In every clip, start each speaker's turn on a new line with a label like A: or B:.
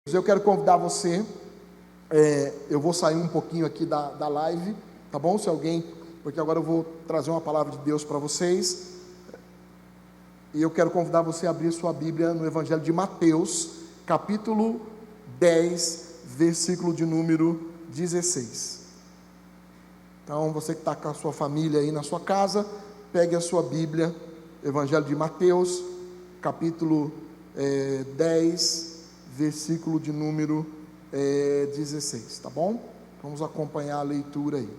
A: Eu quero convidar você, eu vou sair um pouquinho aqui da live, tá bom? Se alguém, porque agora eu vou trazer uma palavra de Deus para vocês, e eu quero convidar você a abrir sua Bíblia no Evangelho de Mateus, capítulo 10, versículo de número 16. Então, você que está com a sua família aí na sua casa, pegue a sua Bíblia, Evangelho de Mateus, capítulo 10, versículo de número 16, tá bom? Vamos acompanhar a leitura aí.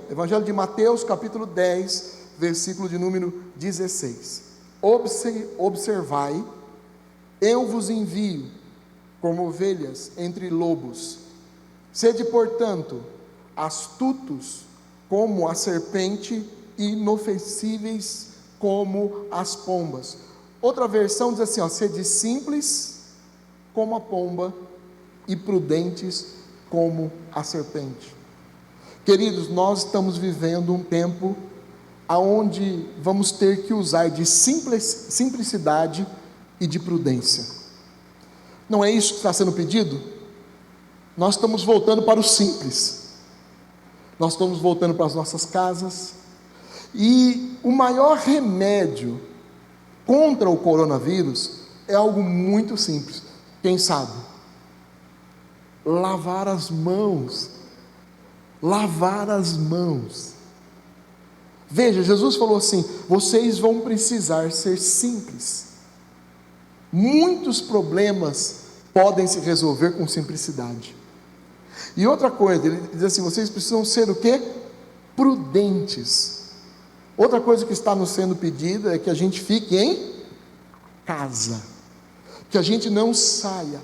A: Evangelho de Mateus, capítulo 10, versículo de número 16. Observai, eu vos envio como ovelhas entre lobos. Sede, portanto, astutos como a serpente e inofensíveis como as pombas. Outra versão diz assim, sede simples como a pomba e prudentes como a serpente. Queridos, nós estamos vivendo um tempo onde vamos ter que usar de simplicidade e de prudência. Não é isso que está sendo pedido? Nós estamos voltando para o simples. Nós estamos voltando para as nossas casas, e o maior remédio contra o coronavírus é algo muito simples. Quem sabe? Lavar as mãos. Lavar as mãos. Veja, Jesus falou assim: vocês vão precisar ser simples. Muitos problemas podem se resolver com simplicidade. E outra coisa, ele diz assim: vocês precisam ser o quê? Prudentes. Outra coisa que está nos sendo pedida é que a gente fique em casa, que a gente não saia.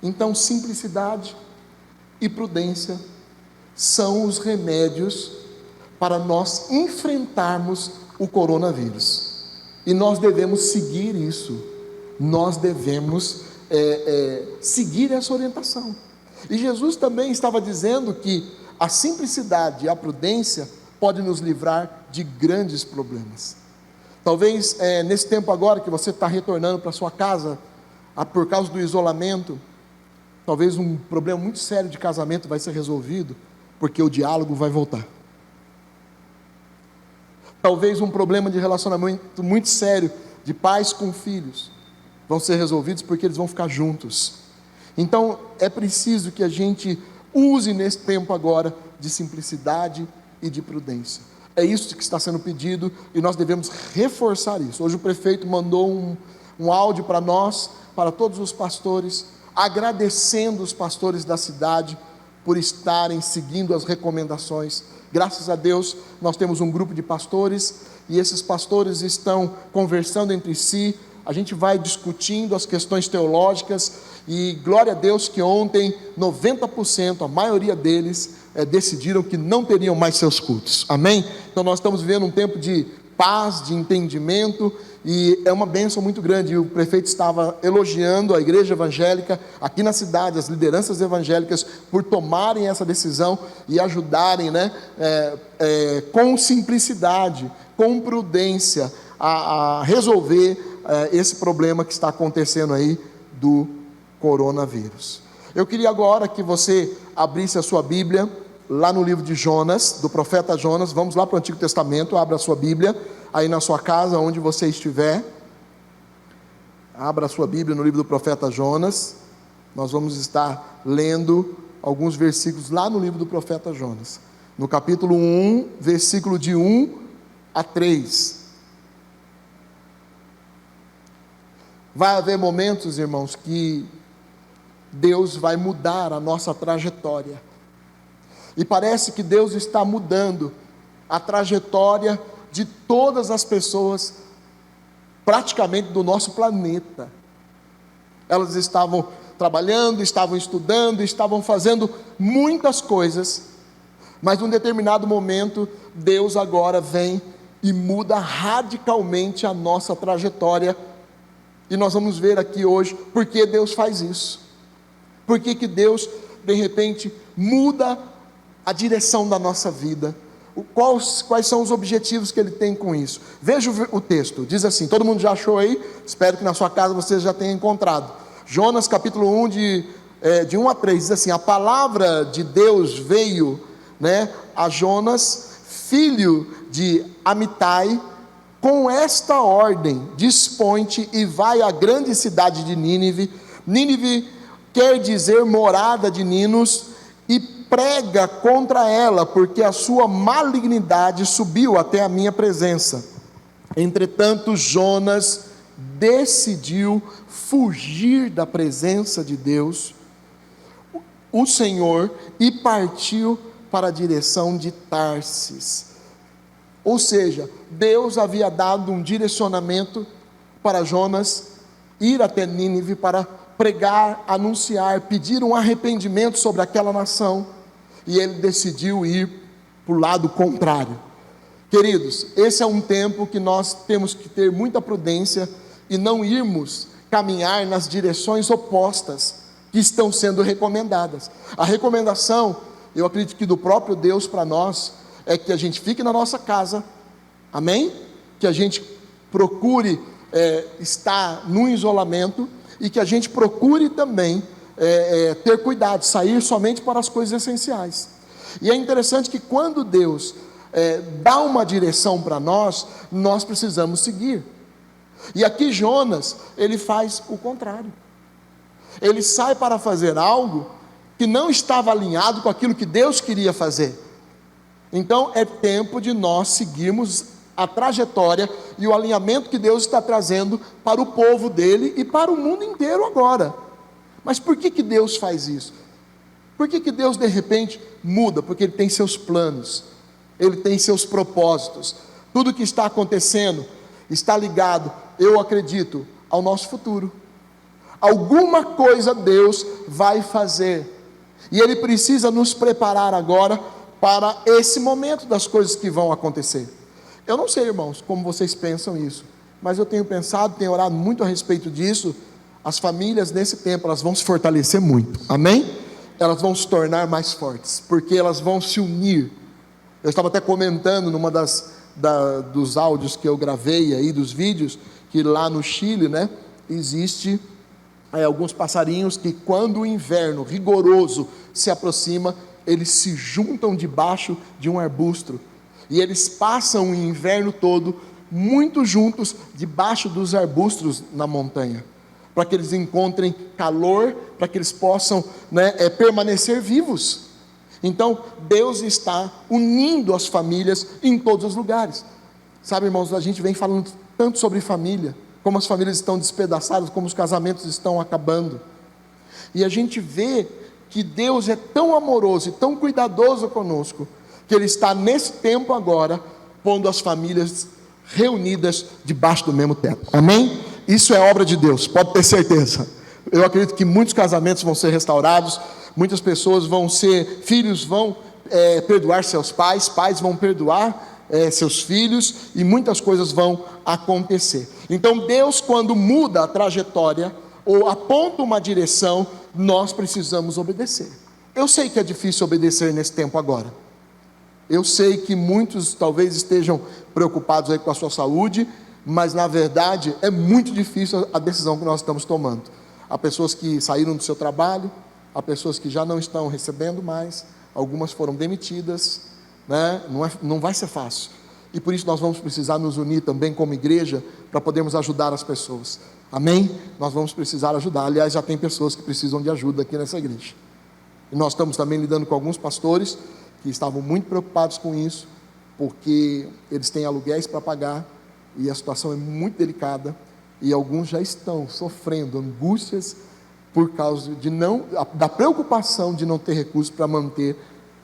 A: Então, simplicidade e prudência são os remédios para nós enfrentarmos o coronavírus. E nós devemos seguir isso. Nós devemos seguir essa orientação. E Jesus também estava dizendo que a simplicidade e a prudência podem nos livrar de grandes problemas. Talvez nesse tempo agora que você está retornando para sua casa, por causa do isolamento, talvez um problema muito sério de casamento vai ser resolvido, porque o diálogo vai voltar. Talvez um problema de relacionamento muito sério de pais com filhos vão ser resolvidos porque eles vão ficar juntos. Então, é preciso que a gente use nesse tempo agora de simplicidade e de prudência. É isso que está sendo pedido e nós devemos reforçar isso. Hoje o prefeito mandou um áudio para nós, para todos os pastores, agradecendo os pastores da cidade por estarem seguindo as recomendações. Graças a Deus, nós temos um grupo de pastores e esses pastores estão conversando entre si. A gente vai discutindo as questões teológicas e glória a Deus que ontem 90%, a maioria deles decidiram que não teriam mais seus cultos, amém? Então nós estamos vivendo um tempo de paz, de entendimento, e é uma bênção muito grande. E o prefeito estava elogiando a igreja evangélica aqui na cidade, as lideranças evangélicas, por tomarem essa decisão e ajudarem, com simplicidade, com prudência, a resolver esse problema que está acontecendo aí do coronavírus. Eu queria agora que você abrisse a sua Bíblia lá no livro de Jonas, do profeta Jonas. Vamos lá para o Antigo Testamento. Abra a sua Bíblia aí na sua casa, onde você estiver. Abra a sua Bíblia no livro do profeta Jonas. Nós vamos estar lendo alguns versículos lá no livro do profeta Jonas, no capítulo 1, versículo de 1 a 3. Vai haver momentos, irmãos, que Deus vai mudar a nossa trajetória. E parece que Deus está mudando a trajetória de todas as pessoas, praticamente do nosso planeta. Elas estavam trabalhando, estavam estudando, estavam fazendo muitas coisas, mas num determinado momento, Deus agora vem e muda radicalmente a nossa trajetória. E nós vamos ver aqui hoje por que Deus faz isso. Por que Deus, de repente, muda a direção da nossa vida. Quais são os objetivos que Ele tem com isso? Veja o texto, diz assim, todo mundo já achou aí? Espero que na sua casa você já tenha encontrado. Jonas capítulo 1, de 1 a 3, diz assim: a palavra de Deus veio, a Jonas, filho de Amitai, com esta ordem: dispõe-te e vai à grande cidade de Nínive. Nínive quer dizer morada de Ninos, e prega contra ela, porque a sua malignidade subiu até a minha presença. Entretanto, Jonas decidiu fugir da presença de Deus, o Senhor, e partiu para a direção de Tarsis. Ou seja, Deus havia dado um direcionamento para Jonas ir até Nínive para pregar, anunciar, pedir um arrependimento sobre aquela nação, e ele decidiu ir para o lado contrário. Queridos, esse é um tempo que nós temos que ter muita prudência e não irmos caminhar nas direções opostas que estão sendo recomendadas. A recomendação, eu acredito que do próprio Deus para nós, é que a gente fique na nossa casa, amém? Que a gente procure estar no isolamento, e que a gente procure também ter cuidado, sair somente para as coisas essenciais. E é interessante que quando Deus dá uma direção para nós, nós precisamos seguir. E aqui Jonas, ele faz o contrário. Ele sai para fazer algo que não estava alinhado com aquilo que Deus queria fazer. Então é tempo de nós seguirmos a trajetória e o alinhamento que Deus está trazendo para o povo dele e para o mundo inteiro agora. Mas por que Deus faz isso? Por que Deus de repente muda? Porque Ele tem seus planos, Ele tem seus propósitos. Tudo que está acontecendo está ligado, eu acredito, ao nosso futuro. Alguma coisa Deus vai fazer, e Ele precisa nos preparar agora para esse momento das coisas que vão acontecer. Eu não sei, irmãos, como vocês pensam isso, mas eu tenho pensado, tenho orado muito a respeito disso. As famílias nesse tempo, elas vão se fortalecer muito, amém? Elas vão se tornar mais fortes, porque elas vão se unir. Eu estava até comentando numa dos áudios que eu gravei aí, dos vídeos, que lá no Chile, existe alguns passarinhos que quando o inverno rigoroso se aproxima, eles se juntam debaixo de um arbusto, e eles passam o inverno todo muito juntos debaixo dos arbustos na montanha, para que eles encontrem calor, para que eles possam permanecer vivos. Então Deus está unindo as famílias em todos os lugares. Sabe, irmãos, a gente vem falando tanto sobre família, como as famílias estão despedaçadas, como os casamentos estão acabando, e a gente vê que Deus é tão amoroso e tão cuidadoso conosco, que Ele está nesse tempo agora, pondo as famílias reunidas debaixo do mesmo teto, amém? Isso é obra de Deus, pode ter certeza. Eu acredito que muitos casamentos vão ser restaurados, muitas pessoas filhos vão perdoar seus pais, pais vão perdoar seus filhos, e muitas coisas vão acontecer. Então Deus, quando muda a trajetória, ou aponta uma direção, nós precisamos obedecer. Eu sei que é difícil obedecer nesse tempo agora. Eu sei que muitos talvez estejam preocupados aí com a sua saúde, mas na verdade é muito difícil a decisão que nós estamos tomando. Há pessoas que saíram do seu trabalho, há pessoas que já não estão recebendo mais, algumas foram demitidas, não vai ser fácil, e por isso nós vamos precisar nos unir também como igreja, para podermos ajudar as pessoas, amém? Nós vamos precisar ajudar, aliás já tem pessoas que precisam de ajuda aqui nessa igreja, e nós estamos também lidando com alguns pastores, que estavam muito preocupados com isso, porque eles têm aluguéis para pagar, e a situação é muito delicada, e alguns já estão sofrendo angústias, por causa da preocupação de não ter recursos para manter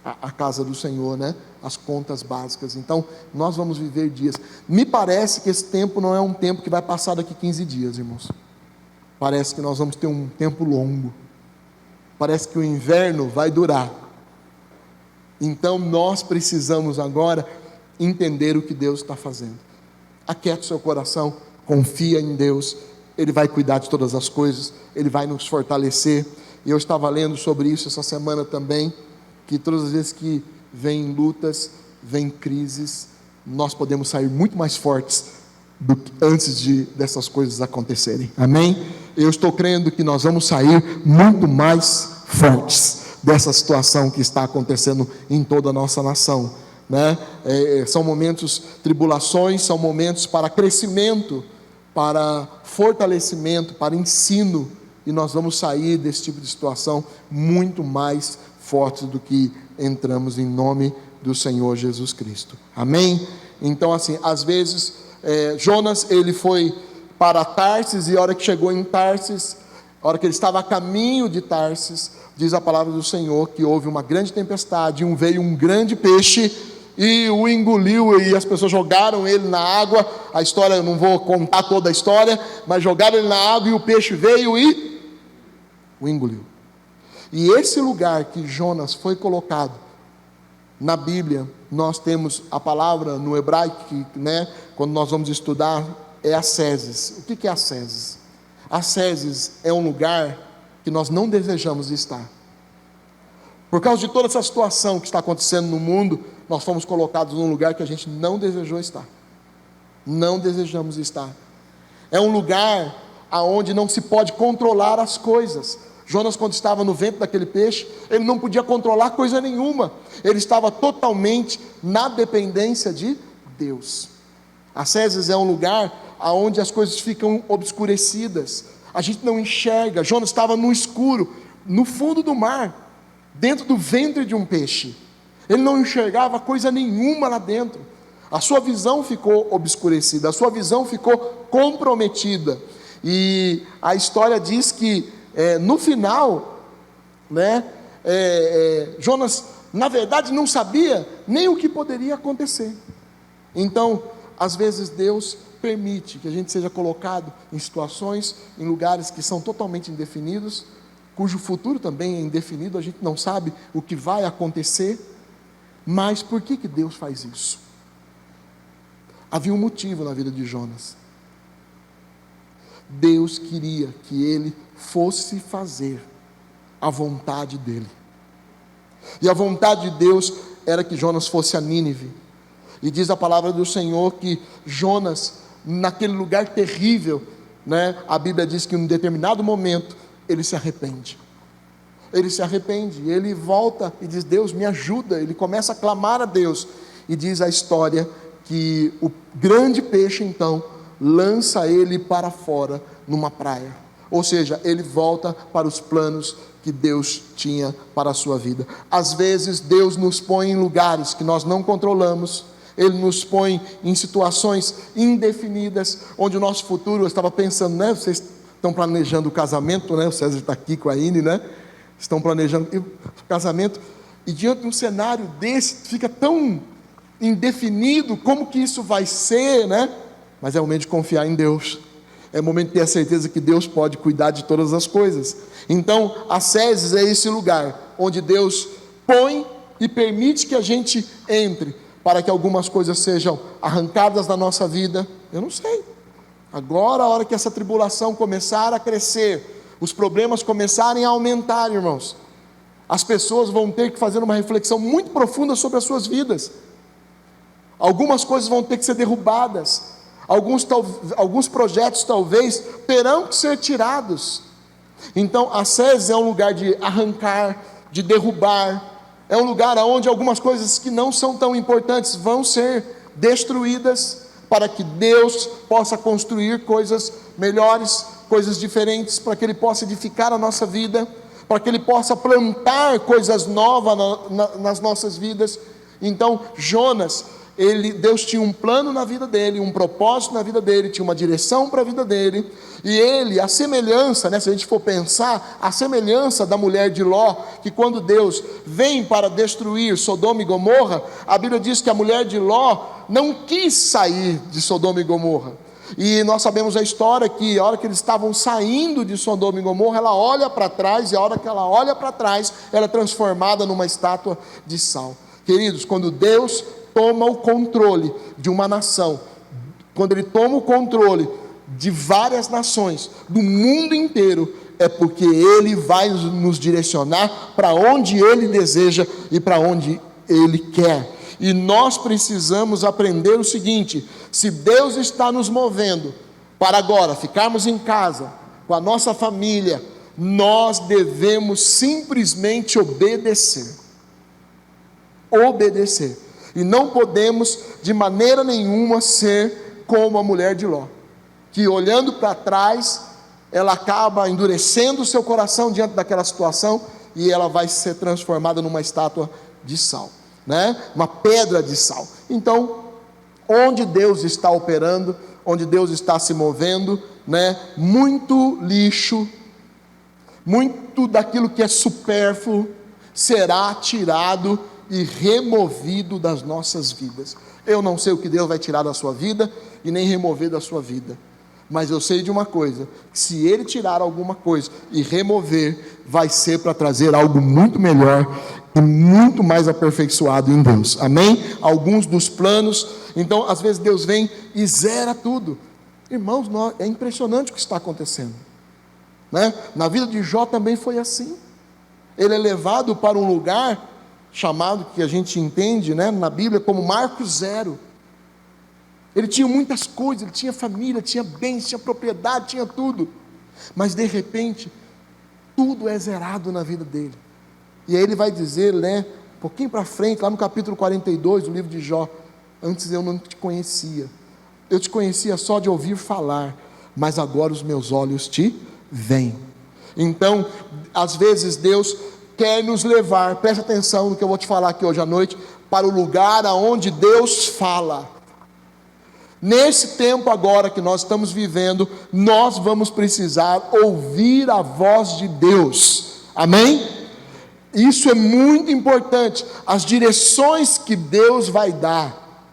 A: a casa do Senhor, as contas básicas. Então nós vamos viver dias, me parece que esse tempo não é um tempo que vai passar daqui 15 dias, irmãos, parece que nós vamos ter um tempo longo, parece que o inverno vai durar. Então nós precisamos agora entender o que Deus está fazendo. Aquieta o seu coração, confia em Deus, Ele vai cuidar de todas as coisas, Ele vai nos fortalecer. E eu estava lendo sobre isso essa semana também, que todas as vezes que vem lutas, vem crises, nós podemos sair muito mais fortes do que antes dessas coisas acontecerem. Amém? Eu estou crendo que nós vamos sair muito mais fortes dessa situação que está acontecendo em toda a nossa nação, né? São momentos, tribulações, são momentos para crescimento, para fortalecimento, para ensino, e nós vamos sair desse tipo de situação muito mais fortes do que entramos, em nome do Senhor Jesus Cristo. Amém? Então, assim, às vezes Jonas, ele foi para Tarsis, e a hora que chegou em Tarsis, a hora que ele estava a caminho de Tarsis, diz a palavra do Senhor que houve uma grande tempestade, veio um grande peixe e o engoliu, e as pessoas jogaram ele na água. A história, eu não vou contar toda a história, mas jogaram ele na água e o peixe veio e o engoliu. E esse lugar que Jonas foi colocado, na Bíblia, nós temos a palavra no hebraico, né, quando nós vamos estudar, é Asséses. O que é Asséses? Asséses é um lugar que nós não desejamos estar. Por causa de toda essa situação que está acontecendo no mundo, nós fomos colocados num lugar que a gente não desejou estar. Não desejamos estar. É um lugar onde não se pode controlar as coisas. Jonas, quando estava no ventre daquele peixe, ele não podia controlar coisa nenhuma. Ele estava totalmente na dependência de Deus. Asséses é um lugar onde as coisas ficam obscurecidas. A gente não enxerga. Jonas estava no escuro, no fundo do mar, dentro do ventre de um peixe. Ele não enxergava coisa nenhuma lá dentro. A sua visão ficou obscurecida, a sua visão ficou comprometida. E a história diz que no final, né, Jonas, na verdade, não sabia nem o que poderia acontecer. Então, às vezes Deus permite que a gente seja colocado em situações, em lugares que são totalmente indefinidos, cujo futuro também é indefinido, a gente não sabe o que vai acontecer. Mas por que Deus faz isso? Havia um motivo na vida de Jonas. Deus queria que ele fosse fazer a vontade dele. E a vontade de Deus era que Jonas fosse a Nínive. E diz a palavra do Senhor que Jonas, naquele lugar terrível, né, a Bíblia diz que em um determinado momento ele se arrepende. Ele se arrepende, ele volta e diz: Deus, me ajuda. Ele começa a clamar a Deus, e diz a história que o grande peixe então lança ele para fora numa praia. Ou seja, ele volta para os planos que Deus tinha para a sua vida. Às vezes Deus nos põe em lugares que nós não controlamos. Ele nos põe em situações indefinidas, onde o nosso futuro, eu estava pensando, né, vocês estão planejando o casamento, né, o César está aqui com a Ine, né, estão planejando o casamento, e diante de um cenário desse, fica tão indefinido como que isso vai ser, né? Mas é o momento de confiar em Deus, é o momento de ter a certeza que Deus pode cuidar de todas as coisas. Então, Asséses é esse lugar onde Deus põe e permite que a gente entre, para que algumas coisas sejam arrancadas da nossa vida. Eu não sei, agora, a hora que essa tribulação começar a crescer, os problemas começarem a aumentar, irmãos, as pessoas vão ter que fazer uma reflexão muito profunda sobre as suas vidas. Algumas coisas vão ter que ser derrubadas, alguns projetos talvez terão que ser tirados. Então, Asséses é um lugar de arrancar, de derrubar, é um lugar onde algumas coisas que não são tão importantes vão ser destruídas, para que Deus possa construir coisas melhores, coisas diferentes, para que Ele possa edificar a nossa vida, para que Ele possa plantar coisas novas nas nossas vidas. Então, Jonas, Deus tinha um plano na vida dele, um propósito na vida dele, tinha uma direção para a vida dele, e ele, a semelhança, né, se a gente for pensar, a semelhança da mulher de Ló, que quando Deus vem para destruir Sodoma e Gomorra, a Bíblia diz que a mulher de Ló não quis sair de Sodoma e Gomorra. E nós sabemos a história que a hora que eles estavam saindo de Sodoma e Gomorra, ela olha para trás, e a hora que ela olha para trás, ela é transformada numa estátua de sal. Queridos, quando Deus toma o controle de uma nação, quando Ele toma o controle de várias nações, do mundo inteiro, é porque Ele vai nos direcionar para onde Ele deseja e para onde Ele quer. E nós precisamos aprender o seguinte: se Deus está nos movendo para agora ficarmos em casa, com a nossa família, nós devemos simplesmente obedecer. Obedecer. E não podemos de maneira nenhuma ser como a mulher de Ló, que olhando para trás, ela acaba endurecendo o seu coração diante daquela situação, e ela vai ser transformada numa estátua de sal, né? Uma pedra de sal. Então, onde Deus está operando, onde Deus está se movendo, né? Muito lixo, muito daquilo que é supérfluo, será tirado e removido das nossas vidas. Eu não sei o que Deus vai tirar da sua vida e nem remover da sua vida, mas eu sei de uma coisa: se Ele tirar alguma coisa e remover, vai ser para trazer algo muito melhor e muito mais aperfeiçoado em Deus, amém? Alguns dos planos, então às vezes Deus vem e zera tudo. Irmãos, é impressionante o que está acontecendo, né? Na vida de Jó também foi assim. Ele é levado para um lugar chamado, que a gente entende, né, na Bíblia como marco zero. Ele tinha muitas coisas, ele tinha família, tinha bens, tinha propriedade, tinha tudo, mas de repente tudo é zerado na vida dele. E aí ele vai dizer, né, um pouquinho para frente, lá no capítulo 42 do livro de Jó: antes eu não te conhecia, eu te conhecia só de ouvir falar, mas agora os meus olhos te veem. Então, às vezes Deus quer nos levar, preste atenção no que eu vou te falar aqui hoje à noite, para o lugar aonde Deus fala. Nesse tempo agora que nós estamos vivendo, nós vamos precisar ouvir a voz de Deus, amém? Isso é muito importante, as direções que Deus vai dar.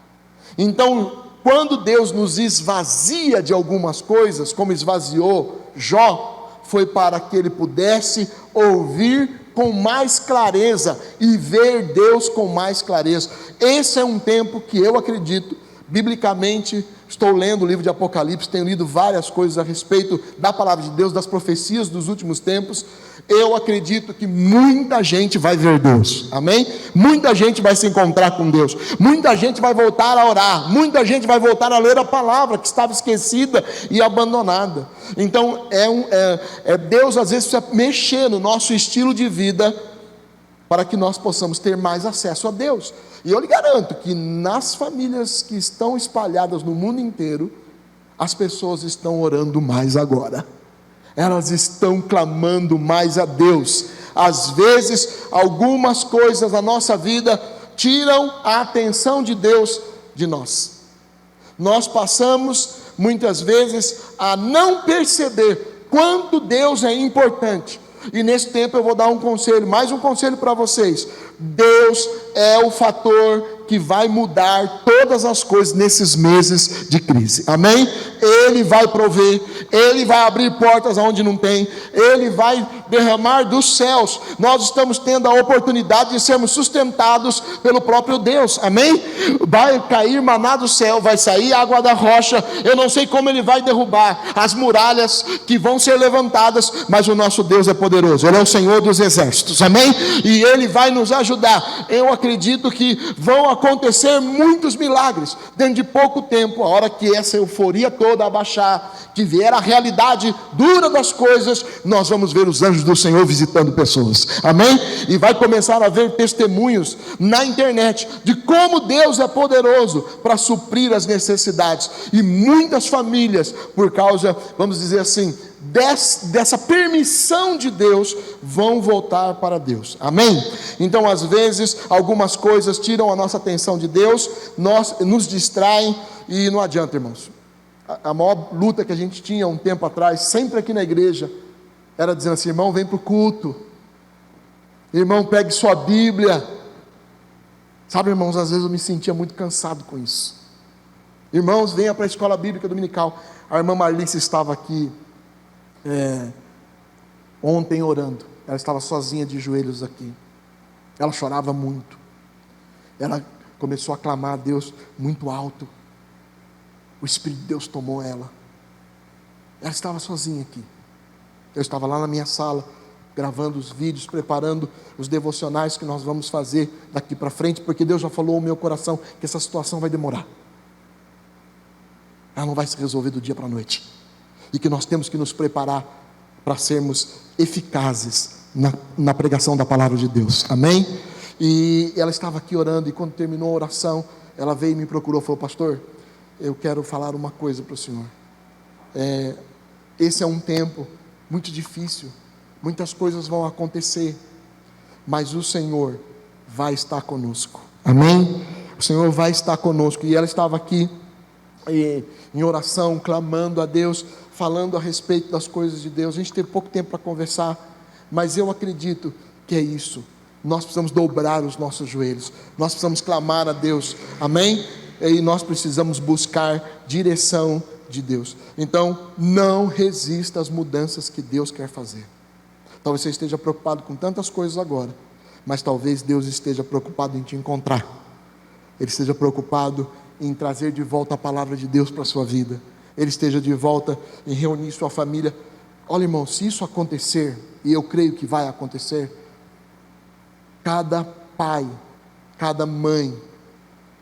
A: Então, quando Deus nos esvazia de algumas coisas, como esvaziou Jó, foi para que ele pudesse ouvir com mais clareza e ver Deus com mais clareza. Esse é um tempo que eu acredito, biblicamente, estou lendo o livro de Apocalipse, tenho lido várias coisas a respeito da palavra de Deus, das profecias dos últimos tempos. Eu acredito que muita gente vai ver Deus, amém? Muita gente vai se encontrar com Deus, muita gente vai voltar a orar, muita gente vai voltar a ler a palavra que estava esquecida e abandonada. Então Deus às vezes precisa mexer no nosso estilo de vida para que nós possamos ter mais acesso a Deus. E eu lhe garanto que nas famílias que estão espalhadas no mundo inteiro, as pessoas estão orando mais agora, elas estão clamando mais a Deus. Às vezes, algumas coisas na nossa vida tiram a atenção de Deus de nós. Nós passamos, muitas vezes, a não perceber quanto Deus é importante. E nesse tempo eu vou dar um conselho, mais um conselho para vocês. Deus é o fator que vai mudar todas as coisas nesses meses de crise, amém? Ele vai prover, Ele vai abrir portas onde não tem, Ele vai derramar dos céus. Nós estamos tendo a oportunidade de sermos sustentados pelo próprio Deus, amém? Vai cair maná do céu, vai sair água da rocha. Eu não sei como Ele vai derrubar as muralhas que vão ser levantadas, mas o nosso Deus é poderoso, Ele é o Senhor dos exércitos, amém? E Ele vai nos ajudar. Eu acredito que vão acontecer muitos milagres dentro de pouco tempo, a hora que essa euforia toda abaixar, que vier a realidade dura das coisas, nós vamos ver os anjos do Senhor visitando pessoas, amém? E vai começar a ver testemunhos na internet de como Deus é poderoso para suprir as necessidades, e muitas famílias, por causa, vamos dizer assim, dessa permissão de Deus, vão voltar para Deus, amém? Então às vezes algumas coisas tiram a nossa atenção de Deus, nos distraem, e não adianta, irmãos. A maior luta que a gente tinha um tempo atrás, sempre aqui na igreja, era dizendo assim: irmão, vem para o culto, irmão, pegue sua Bíblia. Sabe, irmãos, às vezes eu me sentia muito cansado com isso. Irmãos, venha para a escola bíblica dominical. A irmã Marlice estava aqui ontem orando, ela estava sozinha de joelhos aqui, ela chorava muito, ela começou a clamar a Deus muito alto. O Espírito de Deus tomou ela. Ela estava sozinha aqui. Eu estava lá na minha sala, gravando os vídeos, preparando os devocionais que nós vamos fazer daqui para frente, porque Deus já falou ao meu coração que essa situação vai demorar. Ela não vai se resolver do dia para a noite. E que nós temos que nos preparar para sermos eficazes na pregação da palavra de Deus. Amém? E ela estava aqui orando, e quando terminou a oração, ela veio e me procurou, falou: pastor, eu quero falar uma coisa para o senhor. Esse é um tempo muito difícil, muitas coisas vão acontecer, mas o Senhor vai estar conosco. Amém? O Senhor vai estar conosco. E ela estava aqui em oração, clamando a Deus, falando a respeito das coisas de Deus. A gente teve pouco tempo para conversar, mas eu acredito que é isso. Nós precisamos dobrar os nossos joelhos, nós precisamos clamar a Deus. Amém? E nós precisamos buscar direção de Deus. Então, não resista às mudanças que Deus quer fazer. Talvez você esteja preocupado com tantas coisas agora, mas talvez Deus esteja preocupado em te encontrar. Ele esteja preocupado em trazer de volta a palavra de Deus para a sua vida. Ele esteja de volta em reunir sua família. Olha, irmão, se isso acontecer, e eu creio que vai acontecer, cada pai, cada mãe,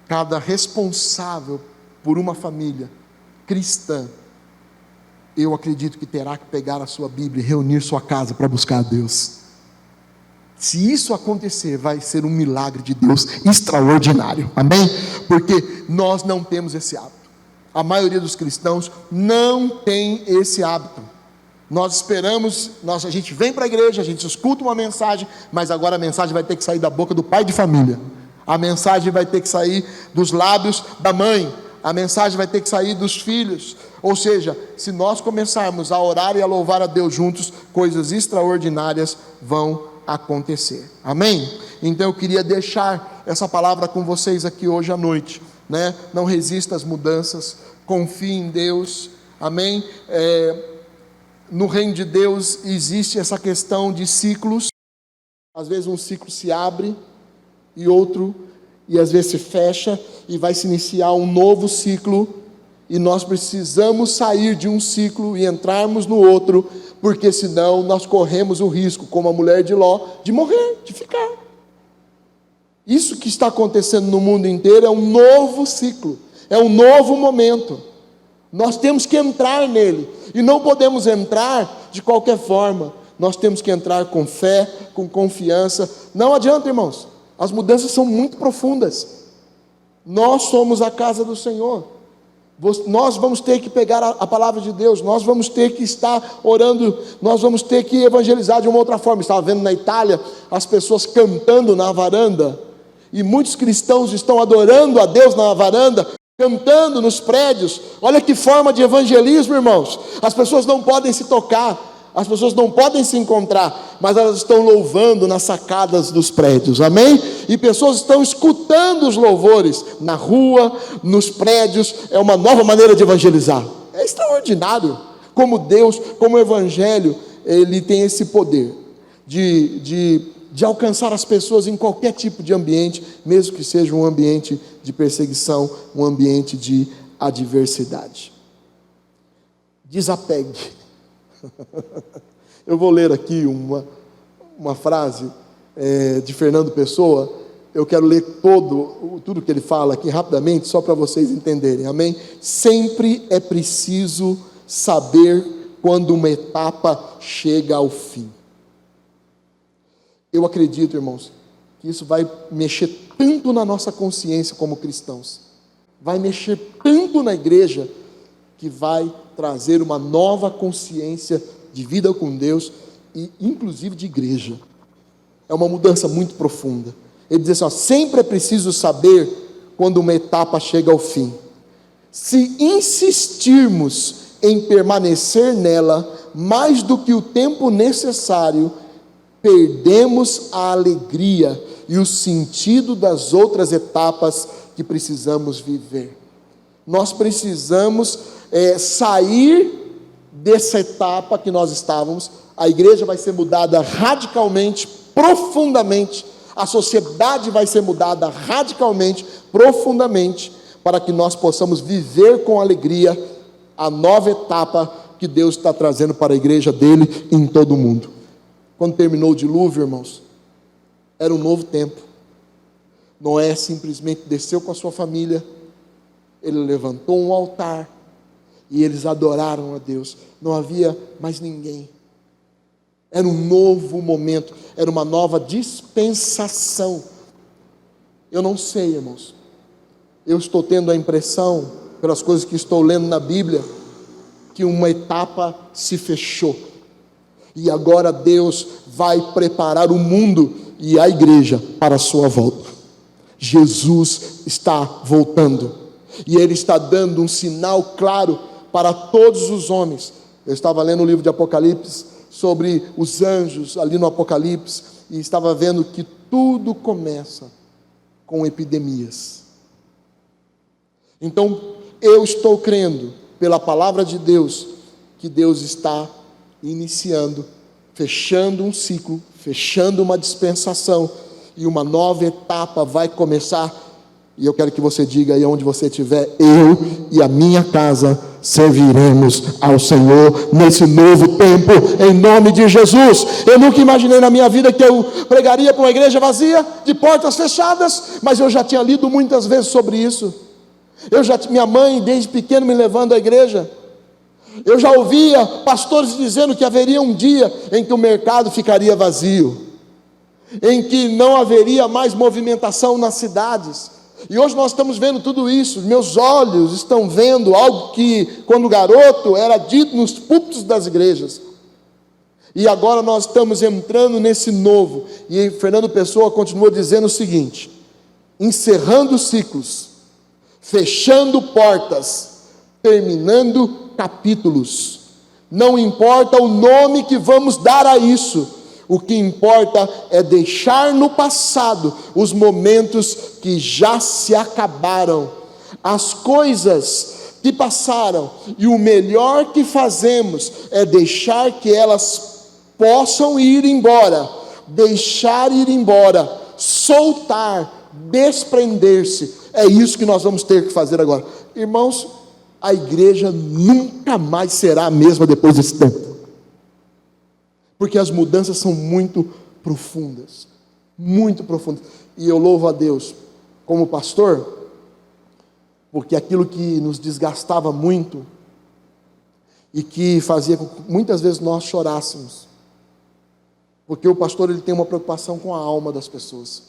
A: cada responsável por uma família cristã, eu acredito que terá que pegar a sua Bíblia e reunir sua casa para buscar a Deus. Se isso acontecer, vai ser um milagre de Deus extraordinário. Amém? Porque nós não temos esse hábito. A maioria dos cristãos não tem esse hábito. Nós esperamos, a gente vem para a igreja, a gente escuta uma mensagem, mas agora a mensagem vai ter que sair da boca do pai de família. A mensagem vai ter que sair dos lábios da mãe. A mensagem vai ter que sair dos filhos. Ou seja, se nós começarmos a orar e a louvar a Deus juntos, coisas extraordinárias vão acontecer. Amém? Então eu queria deixar essa palavra com vocês aqui hoje à noite, né? Não resista às mudanças, confie em Deus. Amém? No reino de Deus existe essa questão de ciclos. Às vezes um ciclo se abre e às vezes se fecha, e vai se iniciar um novo ciclo, e nós precisamos sair de um ciclo e entrarmos no outro, porque senão nós corremos o risco, como a mulher de Ló, de morrer, de ficar. Isso que está acontecendo no mundo inteiro é um novo ciclo, é um novo momento. Nós temos que entrar nele, e não podemos entrar de qualquer forma. Nós temos que entrar com fé, com confiança. Não adianta, irmãos, as mudanças são muito profundas. Nós somos a casa do Senhor. Nós vamos ter que pegar a palavra de Deus, nós vamos ter que estar orando, nós vamos ter que evangelizar de uma outra forma. Estava vendo na Itália as pessoas cantando na varanda, e muitos cristãos estão adorando a Deus na varanda, cantando nos prédios. Olha que forma de evangelismo, irmãos. As pessoas não podem se tocar, as pessoas não podem se encontrar, mas elas estão louvando nas sacadas dos prédios. Amém? E pessoas estão escutando os louvores na rua, nos prédios. É uma nova maneira de evangelizar. É extraordinário como Deus, como o Evangelho, ele tem esse poder de alcançar as pessoas em qualquer tipo de ambiente, mesmo que seja um ambiente de perseguição, um ambiente de adversidade. Desapegue. Eu vou ler aqui uma frase de Fernando Pessoa. Eu quero ler tudo que ele fala aqui rapidamente, só para vocês entenderem. Amém? Sempre é preciso saber quando uma etapa chega ao fim. Eu acredito, irmãos, que isso vai mexer tanto na nossa consciência como cristãos, vai mexer tanto na igreja, que vai trazer uma nova consciência de vida com Deus, e inclusive de igreja. É uma mudança muito profunda. Ele diz assim, sempre é preciso saber quando uma etapa chega ao fim. Se insistirmos em permanecer nela mais do que o tempo necessário, perdemos a alegria e o sentido das outras etapas que precisamos viver. Nós precisamos sair dessa etapa que nós estávamos. A igreja vai ser mudada radicalmente, profundamente. A sociedade vai ser mudada radicalmente, profundamente, para que nós possamos viver com alegria a nova etapa que Deus está trazendo para a igreja dele em todo o mundo. Quando terminou o dilúvio, irmãos, era um novo tempo. Noé simplesmente desceu com a sua família, ele levantou um altar e eles adoraram a Deus. Não havia mais ninguém. Era um novo momento, era uma nova dispensação. Eu não sei, irmãos, eu estou tendo a impressão, pelas coisas que estou lendo na Bíblia, que uma etapa se fechou, e agora Deus vai preparar o mundo e a igreja para a sua volta. Jesus está voltando, e Ele está dando um sinal claro para todos os homens. Eu estava lendo o livro de Apocalipse, sobre os anjos ali no Apocalipse, e estava vendo que tudo começa com epidemias. Então, eu estou crendo, pela palavra de Deus, que Deus está iniciando, fechando um ciclo, fechando uma dispensação, e uma nova etapa vai começar. E eu quero que você diga aí onde você estiver: eu e a minha casa serviremos ao Senhor nesse novo tempo, em nome de Jesus. Eu nunca imaginei na minha vida que eu pregaria para uma igreja vazia, de portas fechadas, mas eu já tinha lido muitas vezes sobre isso. Minha mãe desde pequeno me levando à igreja, eu já ouvia pastores dizendo que haveria um dia em que o mercado ficaria vazio, em que não haveria mais movimentação nas cidades. E hoje nós estamos vendo tudo isso. Meus olhos estão vendo algo que, quando garoto, era dito nos púlpitos das igrejas. E agora nós estamos entrando nesse novo. E Fernando Pessoa continua dizendo o seguinte: encerrando ciclos, fechando portas, terminando capítulos. Não importa o nome que vamos dar a isso. O que importa é deixar no passado os momentos que já se acabaram, as coisas que passaram, e o melhor que fazemos é deixar que elas possam ir embora, deixar ir embora, soltar, desprender-se. É isso que nós vamos ter que fazer agora. Irmãos, a igreja nunca mais será a mesma depois desse tempo, porque as mudanças são muito profundas, muito profundas. E eu louvo a Deus como pastor, porque aquilo que nos desgastava muito e que fazia com que muitas vezes nós chorássemos, porque o pastor, ele tem uma preocupação com a alma das pessoas.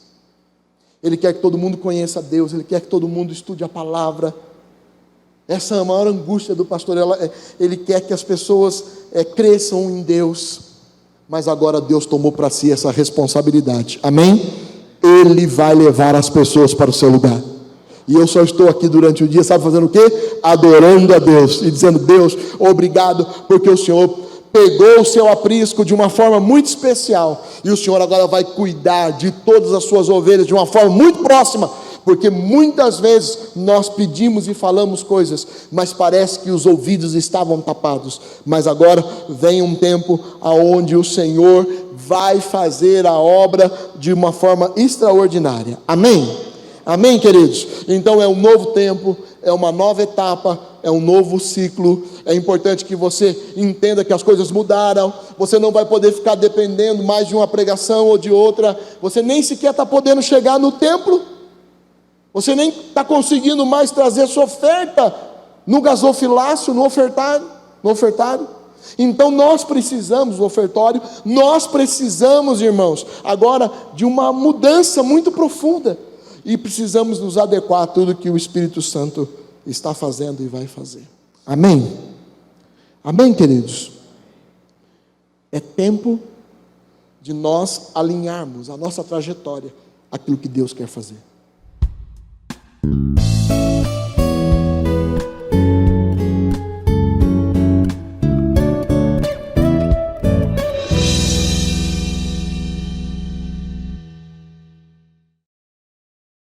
A: Ele quer que todo mundo conheça a Deus, ele quer que todo mundo estude a palavra. Essa é a maior angústia do pastor. Ele quer que as pessoas cresçam em Deus. Mas agora Deus tomou para si essa responsabilidade, amém? Ele vai levar as pessoas para o seu lugar, e eu só estou aqui durante o dia, sabe fazendo o quê? Adorando a Deus, e dizendo: Deus, obrigado, porque o Senhor pegou o seu aprisco de uma forma muito especial, e o Senhor agora vai cuidar de todas as suas ovelhas de uma forma muito próxima, porque muitas vezes nós pedimos e falamos coisas, mas parece que os ouvidos estavam tapados. Mas agora vem um tempo onde o Senhor vai fazer a obra de uma forma extraordinária, amém? Amém, queridos? Então é um novo tempo, é uma nova etapa, é um novo ciclo. É importante que você entenda que as coisas mudaram. Você não vai poder ficar dependendo mais de uma pregação ou de outra. Você nem sequer está podendo chegar no templo. Você nem está conseguindo mais trazer sua oferta no gasofilácio, no ofertário. Então nós precisamos do ofertório, nós precisamos, irmãos, agora de uma mudança muito profunda. E precisamos nos adequar a tudo que o Espírito Santo está fazendo e vai fazer. Amém? Amém, queridos? É tempo de nós alinharmos a nossa trajetória àquilo que Deus quer fazer.